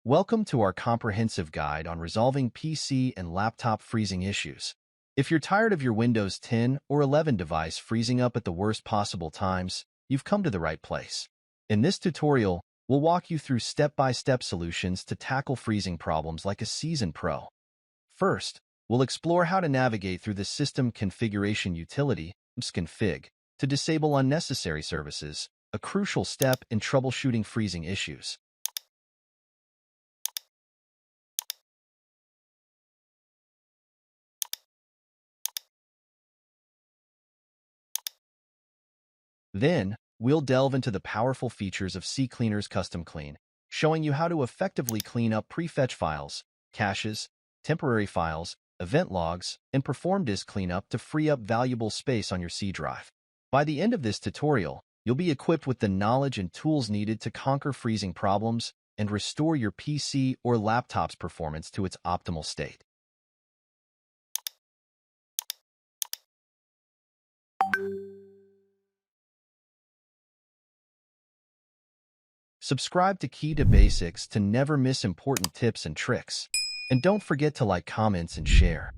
Welcome to our comprehensive guide on resolving PC and laptop freezing issues. If you're tired of your Windows 10 or 11 device freezing up at the worst possible times, you've come to the right place. In this tutorial, we'll walk you through step-by-step solutions to tackle freezing problems like a seasoned pro. First, we'll explore how to navigate through the System Configuration utility, config, to disable unnecessary services, a crucial step in troubleshooting freezing issues. Then, we'll delve into the powerful features of CCleaner's Custom Clean, showing you how to effectively clean up prefetch files, caches, temporary files, event logs, and perform disk cleanup to free up valuable space on your C drive. By the end of this tutorial, you'll be equipped with the knowledge and tools needed to conquer freezing problems and restore your PC or laptop's performance to its optimal state. Subscribe to Key to Basics to never miss important tips and tricks. And don't forget to like, comments, and share.